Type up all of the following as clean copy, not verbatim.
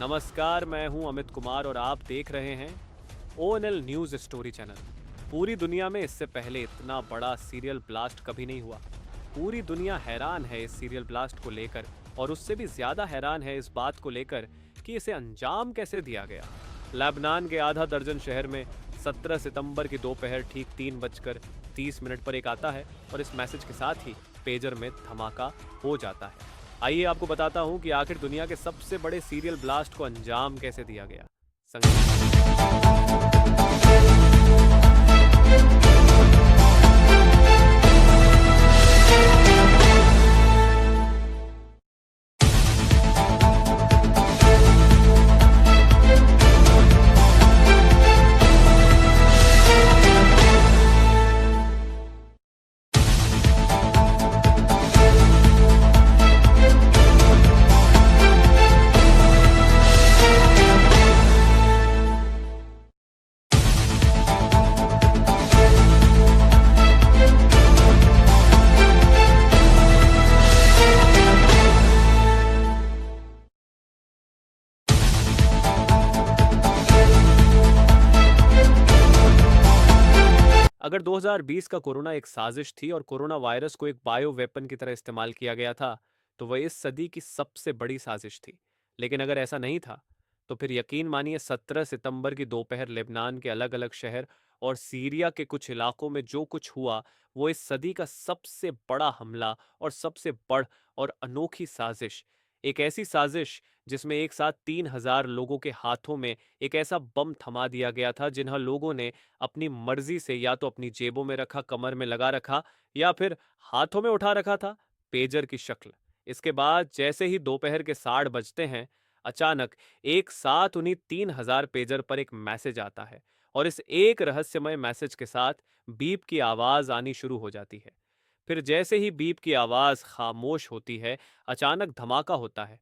नमस्कार, मैं हूं अमित कुमार और आप देख रहे हैं ओएनएल न्यूज़ स्टोरी चैनल। पूरी दुनिया में इससे पहले इतना बड़ा सीरियल ब्लास्ट कभी नहीं हुआ। पूरी दुनिया हैरान है इस सीरियल ब्लास्ट को लेकर और उससे भी ज़्यादा हैरान है इस बात को लेकर कि इसे अंजाम कैसे दिया गया। लेबनान के आधा दर्जन शहर में 17 सितंबर की दोपहर ठीक 3:30 पर एक आता है और इस मैसेज के साथ ही पेजर में धमाका हो जाता है। आइए आपको बताता हूं कि आखिर दुनिया के सबसे बड़े सीरियल ब्लास्ट को अंजाम कैसे दिया गया। अगर 2020 का कोरोना एक साजिश थी और कोरोना वायरस को एक बायो वेपन की तरह इस्तेमाल किया गया था, तो वह इस सदी की सबसे बड़ी साजिश थी। लेकिन अगर ऐसा नहीं था, तो फिर यकीन मानिए 17 सितंबर की दोपहर लेबनान के अलग अलग शहर और सीरिया के कुछ इलाकों में जो कुछ हुआ, वो इस सदी का सबसे बड़ा हमला और सबसे बड़ और अनोखी साजिश। एक ऐसी साजिश जिसमें एक साथ 3,000 लोगों के हाथों में एक ऐसा बम थमा दिया गया था जिन्हें लोगों ने अपनी मर्जी से या तो अपनी जेबों में रखा, कमर में लगा रखा या फिर हाथों में उठा रखा था, पेजर की शक्ल। इसके बाद जैसे ही दोपहर के 60 बजते हैं, अचानक एक साथ उन्हीं 3,000 पेजर पर एक मैसेज आता है और इस एक रहस्यमय मैसेज के साथ बीप की आवाज आनी शुरू हो जाती है। फिर जैसे ही बीप की आवाज खामोश होती है, अचानक धमाका होता है।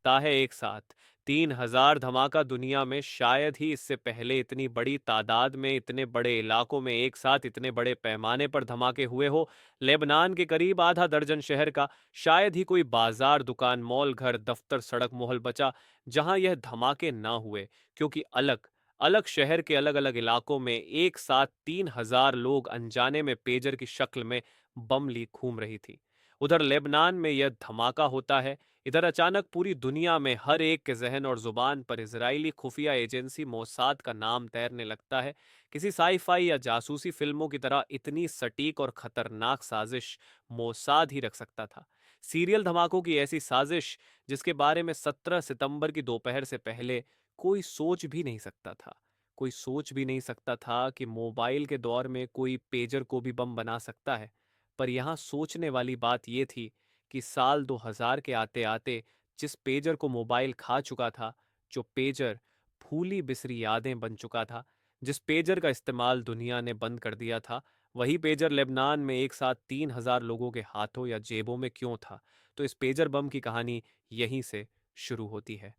है एक साथ 3,000 धमाका दुनिया में शायद ही इससे पहले इतनी बड़ी तादाद में इतने बड़े इलाकों में एक साथ इतने बड़े पैमाने पर धमाके हुए हो। लेबनान के करीब आधा दर्जन शहर का शायद ही कोई बाजार, दुकान, मॉल, घर, दफ्तर, सड़क, मोहल बचा जहां यह धमाके ना हुए, क्योंकि अलग अलग शहर के अलग अलग इलाकों में एक साथ 3,000 लोग अनजाने में पेजर की शक्ल में बम ली घूम रही थी। उधर लेबनान में यह धमाका होता है। इधर अचानक पूरी दुनिया में हर एक के जहन और जुबान पर इजरायली खुफिया एजेंसी मोसाद का नाम तैरने लगता है। किसी साईफाई या जासूसी फिल्मों की तरह इतनी सटीक और खतरनाक साजिश मोसाद ही रख सकता था। सीरियल धमाकों की ऐसी साजिश जिसके बारे में 17 सितंबर की दोपहर से पहले कोई सोच भी नहीं सकता था। कोई सोच भी नहीं सकता था कि मोबाइल के दौर में कोई पेजर को भी बम बना सकता है। पर यहाँ सोचने वाली बात यह थी कि साल 2000 के आते आते जिस पेजर को मोबाइल खा चुका था, जो पेजर भूली बिसरी यादें बन चुका था, जिस पेजर का इस्तेमाल दुनिया ने बंद कर दिया था, वही पेजर लेबनान में एक साथ 3,000 लोगों के हाथों या जेबों में क्यों था? तो इस पेजर बम की कहानी यहीं से शुरू होती है।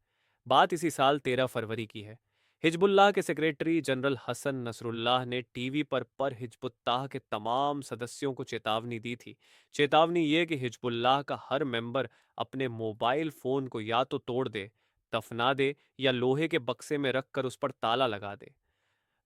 बात इसी साल 13 फरवरी की है। हिजबुल्लाह के सेक्रेटरी जनरल हसन नसरुल्लाह ने टीवी पर हिजबुत्ताह के तमाम सदस्यों को चेतावनी दी थी। चेतावनी ये कि हिजबुल्लाह का हर मेंबर अपने मोबाइल फोन को या तो तोड़ दे, दफना दे या लोहे के बक्से में रखकर उस पर ताला लगा दे।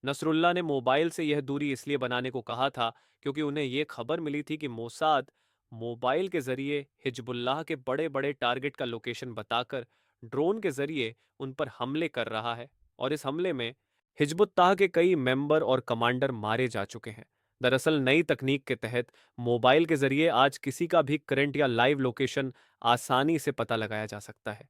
नसरुल्लाह ने मोबाइल से यह दूरी इसलिए बनाने को कहा था क्योंकि उन्हें यह खबर मिली थी कि मोसाद मोबाइल के जरिए हिजबुल्लाह के बड़े बड़े टारगेट का लोकेशन बताकर ड्रोन के जरिए उन पर हमले कर रहा है और इस हमले में हिजबुत्ताह के कई मेंबर और कमांडर मारे जा चुके हैं। दरअसल नई तकनीक के तहत मोबाइल के जरिए आज किसी का भी करंट या लाइव लोकेशन आसानी से पता लगाया जा सकता है।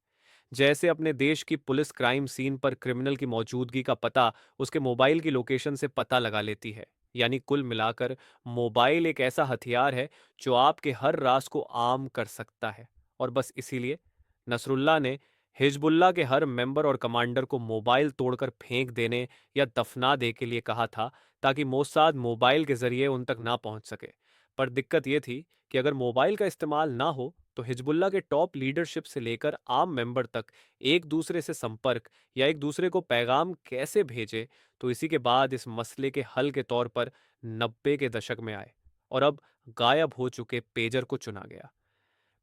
जैसे अपने देश की पुलिस क्राइम सीन पर क्रिमिनल की मौजूदगी का पता उसके मोबाइल की लोकेशन से पता लगा लेती है। यानी कुल मिलाकर मोबाइल एक ऐसा हथियार है जो आपके हर राज को आम कर सकता है। और बस इसीलिए नसरुल्लाह ने हिजबुल्लाह के हर मेंबर और कमांडर को मोबाइल तोड़कर फेंक देने या दफना दे के लिए कहा था, ताकि मोसाद मोबाइल के जरिए उन तक ना पहुंच सके। पर दिक्कत यह थी कि अगर मोबाइल का इस्तेमाल ना हो तो हिजबुल्लाह के टॉप लीडरशिप से लेकर आम मेंबर तक एक दूसरे से संपर्क या एक दूसरे को पैगाम कैसे भेजे। तो इसी के बाद इस मसले के हल के तौर पर 90 के दशक में आए और अब गायब हो चुके पेजर को चुना गया।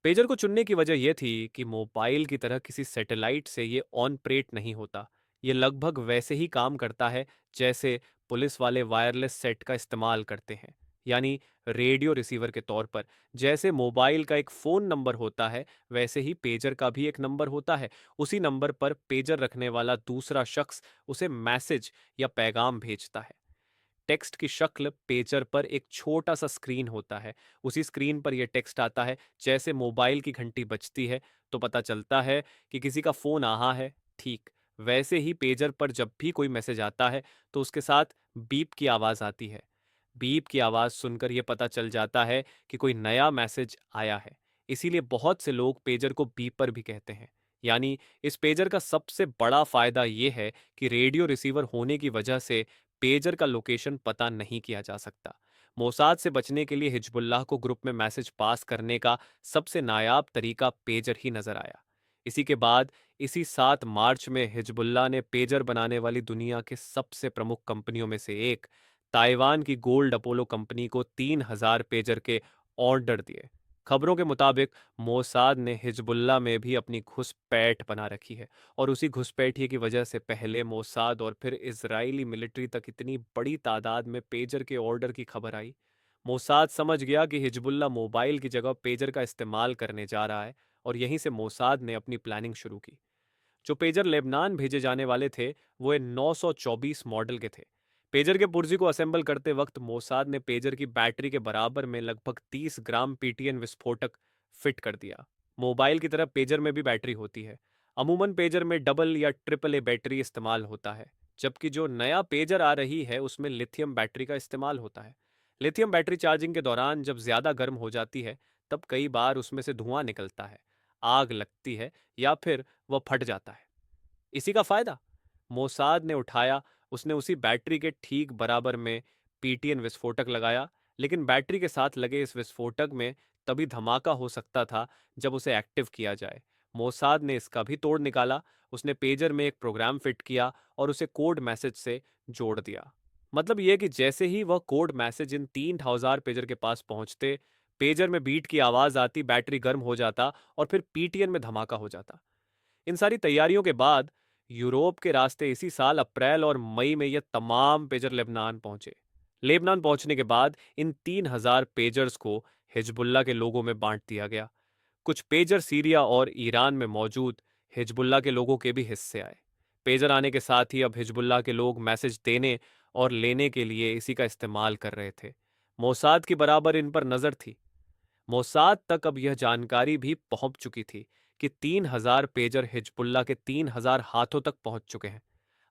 पेजर को चुनने की वजह यह थी कि मोबाइल की तरह किसी सैटेलाइट से ये ऑन प्रेट नहीं होता। ये लगभग वैसे ही काम करता है जैसे पुलिस वाले वायरलेस सेट का इस्तेमाल करते हैं, यानी रेडियो रिसीवर के तौर पर। जैसे मोबाइल का एक फ़ोन नंबर होता है, वैसे ही पेजर का भी एक नंबर होता है। उसी नंबर पर पेजर रखने वाला दूसरा शख्स उसे मैसेज या पैगाम भेजता है। टेक्स्ट की शक्ल पेजर पर एक छोटा सा स्क्रीन होता है। उसी स्क्रीन पर यह टेक्स्ट आता है। जैसे मोबाइल की घंटी बजती है तो पता चलता है कि किसी का फोन आहा है, ठीक वैसे ही पेजर पर जब भी कोई मैसेज आता है तो उसके साथ बीप की आवाज आती है। बीप की आवाज सुनकर यह पता चल जाता है कि कोई नया मैसेज आया है। इसीलिए बहुत से लोग पेजर को बीपर भी कहते हैं। यानी इस पेजर का सबसे बड़ा फायदा यह है कि रेडियो रिसीवर होने की वजह से पेजर का लोकेशन पता नहीं किया जा सकता। मोसाद से बचने के लिए हिजबुल्लाह को ग्रुप में मैसेज पास करने का सबसे नायाब तरीका पेजर ही नजर आया। इसी के बाद इसी 7 मार्च में हिजबुल्लाह ने पेजर बनाने वाली दुनिया के सबसे प्रमुख कंपनियों में से एक ताइवान की गोल्ड अपोलो कंपनी को 3,000 पेजर के ऑर्डर दिए। खबरों के मुताबिक मोसाद ने हिजबुल्लाह में भी अपनी घुसपैठ बना रखी है, और उसी घुसपैठिए की वजह से पहले मोसाद और फिर इजरायली मिलिट्री तक इतनी बड़ी तादाद में पेजर के ऑर्डर की खबर आई। मोसाद समझ गया कि हिजबुल्लाह मोबाइल की जगह पेजर का इस्तेमाल करने जा रहा है, और यहीं से मोसाद ने अपनी प्लानिंग शुरू की। जो पेजर लेबनान भेजे जाने वाले थे वो 924 मॉडल के थे। पेजर के पुर्जे को असेंबल करते वक्त मोसाद ने पेजर की बैटरी के बराबर में लगभग 30 ग्राम पीटीएन विस्फोटक फिट कर दिया। मोबाइल की तरह पेजर में भी बैटरी होती है। अमूमन पेजर में डबल या ट्रिपल ए बैटरी इस्तेमाल होता है, जबकि जो नया पेजर आ रही है उसमें लिथियम बैटरी का इस्तेमाल होता है। लिथियम बैटरी चार्जिंग के दौरान जब ज्यादा गर्म हो जाती है तब कई बार उसमें से धुआं निकलता है, आग लगती है, या फिर वह फट जाता है। इसी का फायदा मोसाद ने उठाया। उसने उसी बैटरी के ठीक बराबर में पीटीएन विस्फोटक लगाया, लेकिन बैटरी के साथ लगे इस विस्फोटक में तभी धमाका हो सकता था जब उसे एक्टिव किया जाए। मोसाद ने इसका भी तोड़ निकाला। उसने पेजर में एक प्रोग्राम फिट किया और उसे कोड मैसेज से जोड़ दिया। मतलब यह कि जैसे ही वह कोड मैसेज इन 3,000 पेजर के पास पहुंचते, पेजर में बीट की आवाज आती, बैटरी गर्म हो जाता और फिर पीटीएन में धमाका हो जाता। इन सारी तैयारियों के बाद यूरोप के रास्ते इसी साल अप्रैल और मई में ये तमाम पेजर लेबनान पहुंचे। लेबनान पहुंचने के बाद इन 3,000 पेजर्स को हिजबुल्लाह के लोगों में बांट दिया गया। कुछ पेजर सीरिया और ईरान में मौजूद हिजबुल्लाह के लोगों के भी हिस्से आए। पेजर आने के साथ ही अब हिजबुल्लाह के लोग मैसेज देने और लेने के लिए इसी का इस्तेमाल कर रहे थे। मोसाद की बराबर इन पर नजर थी। मोसाद तक अब यह जानकारी भी पहुंच चुकी थी कि 3,000 पेजर हिजबुल्लाह के 3,000 हाथों तक पहुंच चुके हैं।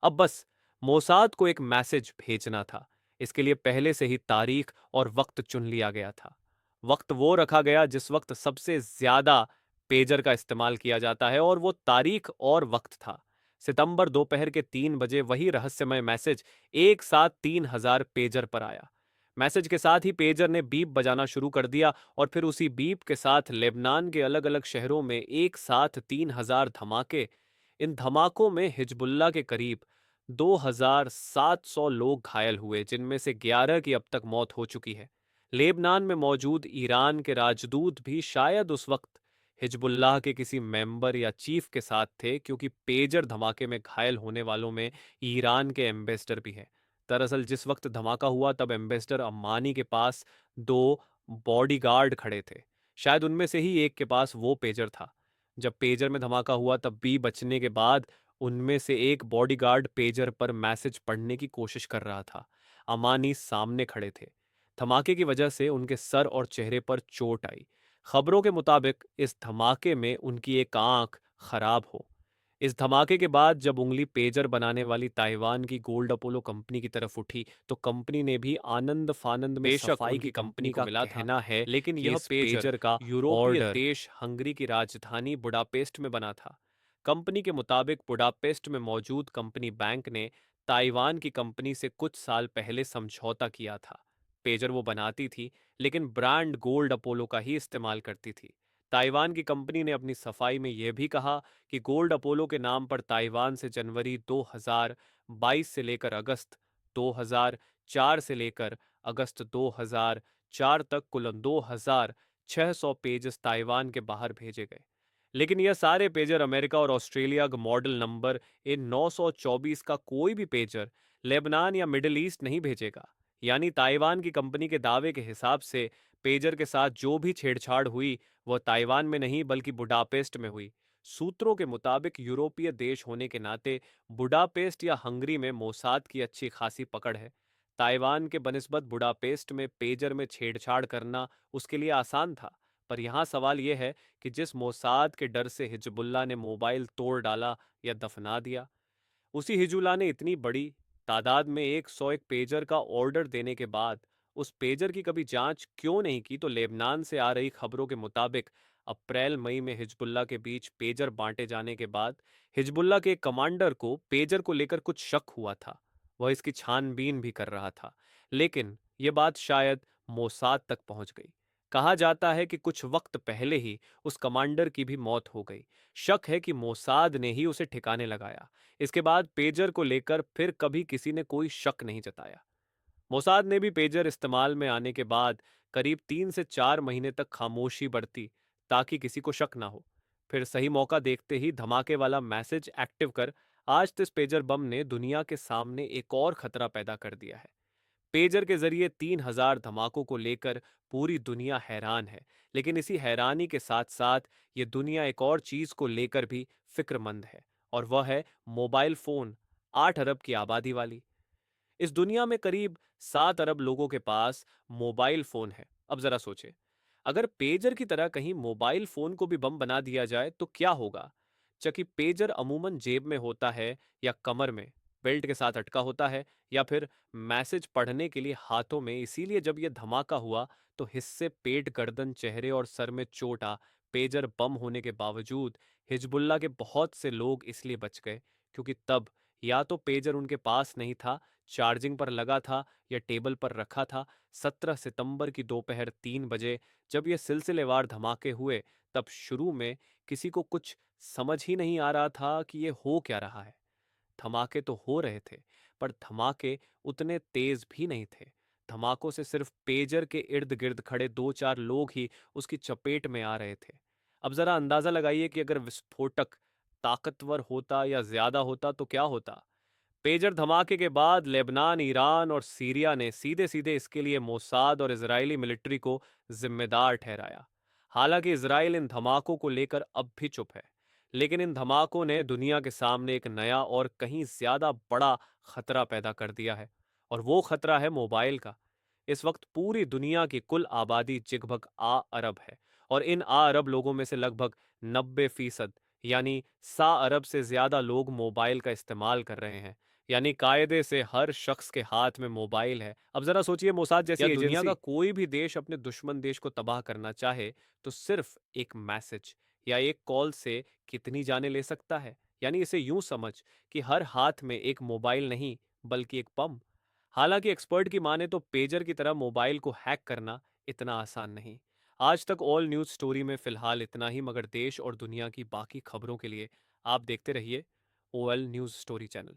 अब बस मोसाद को एक मैसेज भेजना था। इसके लिए पहले से ही तारीख और वक्त चुन लिया गया था। वक्त वो रखा गया जिस वक्त सबसे ज्यादा पेजर का इस्तेमाल किया जाता है, और वो तारीख और वक्त था सितंबर दोपहर के 3 बजे। वही रहस्यमय मैसेज एक साथ 3,000 पेजर पर आया। मैसेज के साथ ही पेजर ने बीप बजाना शुरू कर दिया, और फिर उसी बीप के साथ लेबनान के अलग अलग शहरों में एक साथ 3,000 धमाके। इन धमाकों में हिजबुल्लाह के करीब 2,700 लोग घायल हुए, जिनमें से 11 की अब तक मौत हो चुकी है। लेबनान में मौजूद ईरान के राजदूत भी शायद उस वक्त हिजबुल्लाह के किसी मेंबर या चीफ के साथ थे, क्योंकि पेजर धमाके में घायल होने वालों में ईरान के एम्बेसडर भी हैं। दरअसल जिस वक्त धमाका हुआ तब एम्बेसडर अम्मानी के पास 2 बॉडीगार्ड खड़े थे। शायद उनमें से ही एक के पास वो पेजर था। जब पेजर में धमाका हुआ तब भी बचने के बाद उनमें से एक बॉडीगार्ड पेजर पर मैसेज पढ़ने की कोशिश कर रहा था। अमानी सामने खड़े थे। धमाके की वजह से उनके सर और चेहरे पर चोट आई। खबरों के मुताबिक इस धमाके में उनकी एक आंख खराब हो। इस धमाके के बाद जब उंगली पेजर बनाने वाली ताइवान की गोल्ड अपोलो कंपनी की तरफ उठी तो कंपनी ने भी आनंद फानंद में बेशक सफाई उनकी की कंपनी कंपनी को का मिला था, कहना है लेकिन कि यह इस पेजर का यूरोपीय ऑर्डर देश हंगरी की राजधानी बुडापेस्ट में बना था। कंपनी के मुताबिक बुडापेस्ट में मौजूद कंपनी बैंक ने ताइवान की कंपनी से कुछ साल पहले समझौता किया था। पेजर वो बनाती थी, लेकिन ब्रांड गोल्ड अपोलो का ही इस्तेमाल करती थी। ताइवान की कंपनी ने अपनी सफाई में यह भी कहा कि गोल्ड अपोलो के नाम पर ताइवान से जनवरी 2022 से लेकर अगस्त 2004 से लेकर अगस्त 2004 तक कुल 2,000 600 पेजेस ताइवान के बाहर भेजे गए। लेकिन यह सारे पेजर अमेरिका और ऑस्ट्रेलिया का मॉडल नंबर इन 924 का कोई भी पेजर लेबनान या मिडिल ईस्ट नहीं भेजेगा। यानी ताइवान की कंपनी के दावे के हिसाब से पेजर के साथ जो भी छेड़छाड़ हुई वह ताइवान में नहीं बल्कि बुडापेस्ट में हुई। सूत्रों के मुताबिक यूरोपीय देश होने के नाते बुडापेस्ट या हंगरी में मोसाद की अच्छी खासी पकड़ है। ताइवान के बनिस्बत बुडापेस्ट में पेजर में छेड़छाड़ करना उसके लिए आसान था। पर यहाँ सवाल यह है कि जिस मोसाद के डर से हिजबुल्लाह ने मोबाइल तोड़ डाला या दफना दिया, उसी हिजबुल्लाह ने इतनी बड़ी तादाद में 101 पेजर का ऑर्डर देने के बाद उस पेजर की कभी जांच क्यों नहीं की? तो लेबनान से आ रही खबरों के मुताबिक अप्रैल मई में हिजबुल्लाह के बीच पेजर बांटे जाने के बाद हिजबुल्लाह के एक कमांडर को पेजर को लेकर कुछ शक हुआ था। वह इसकी छानबीन भी कर रहा था, लेकिन यह बात शायद मोसाद तक पहुंच गई। कहा जाता है कि कुछ वक्त पहले ही उस कमांडर की भी मौत हो गई। शक है कि मोसाद ने ही उसे ठिकाने लगाया। इसके बाद पेजर को लेकर फिर कभी किसी ने कोई शक नहीं जताया। मोसाद ने भी पेजर इस्तेमाल में आने के बाद करीब 3 से 4 महीने तक खामोशी बरती ताकि किसी को शक ना हो। फिर सही मौका देखते ही धमाके वाला मैसेज एक्टिव कर आज इस पेजर बम ने दुनिया के सामने एक और खतरा पैदा कर दिया है। पेजर के जरिए 3,000 धमाकों को लेकर पूरी दुनिया हैरान है, लेकिन इसी हैरानी के साथ साथ ये दुनिया एक और चीज को लेकर भी फिक्रमंद है, और वह है मोबाइल फोन। 8 अरब की आबादी वाली इस दुनिया में करीब 7 अरब लोगों के पास मोबाइल फोन है। अब जरा सोचे, अगर पेजर की तरह कहीं मोबाइल फोन को भी बम बना दिया जाए तो क्या होगा? चूंकि पेजर अमूमन जेब में होता है या कमर में बेल्ट के साथ अटका होता है या फिर मैसेज पढ़ने के लिए हाथों में, इसीलिए जब यह धमाका हुआ तो हिस्से पेट, गर्दन, चेहरे और सर में चोट आ। पेजर बम होने के बावजूद हिजबुल्लाह के बहुत से लोग इसलिए बच गए क्योंकि तब या तो पेजर उनके पास नहीं था, चार्जिंग पर लगा था या टेबल पर रखा था। 17 सितंबर की दोपहर 3 बजे जब ये सिलसिलेवार धमाके हुए, तब शुरू में किसी को कुछ समझ ही नहीं आ रहा था कि ये हो क्या रहा है। धमाके तो हो रहे थे, पर धमाके उतने तेज भी नहीं थे। धमाकों से सिर्फ पेजर के इर्द गिर्द खड़े 2-4 लोग ही उसकी चपेट में आ रहे थे। अब जरा अंदाजा लगाइए कि अगर विस्फोटक ताकतवर होता या ज्यादा होता तो क्या होता। पेजर धमाके के बाद लेबनान, ईरान और सीरिया ने सीधे सीधे इसके लिए मोसाद और इजरायली मिलिट्री को जिम्मेदार ठहराया। हालांकि इसराइल इन धमाकों को लेकर अब भी चुप है, लेकिन इन धमाकों ने दुनिया के सामने एक नया और कहीं ज्यादा बड़ा खतरा पैदा कर दिया है, और वो खतरा है मोबाइल का। इस वक्त पूरी दुनिया की कुल आबादी जिगभग आ अरब है, और इन आ अरब लोगों में से लगभग 90% यानी 100 अरब से ज्यादा लोग मोबाइल का इस्तेमाल कर रहे हैं। यानी कायदे से हर शख्स के हाथ में मोबाइल है। अब जरा सोचिए, मोसाद जैसी या दुनिया का एजेंसी कोई भी देश अपने दुश्मन देश को तबाह करना चाहे तो सिर्फ एक मैसेज या एक कॉल से कितनी जाने ले सकता है। यानी इसे यूं समझ कि हर हाथ में एक मोबाइल नहीं बल्कि एक बम। हालांकि एक्सपर्ट की माने तो पेजर की तरह मोबाइल को हैक करना इतना आसान नहीं। आज तक ऑल न्यूज स्टोरी में फिलहाल इतना ही, मगर देश और दुनिया की बाकी खबरों के लिए आप देखते रहिए ओएल न्यूज स्टोरी चैनल।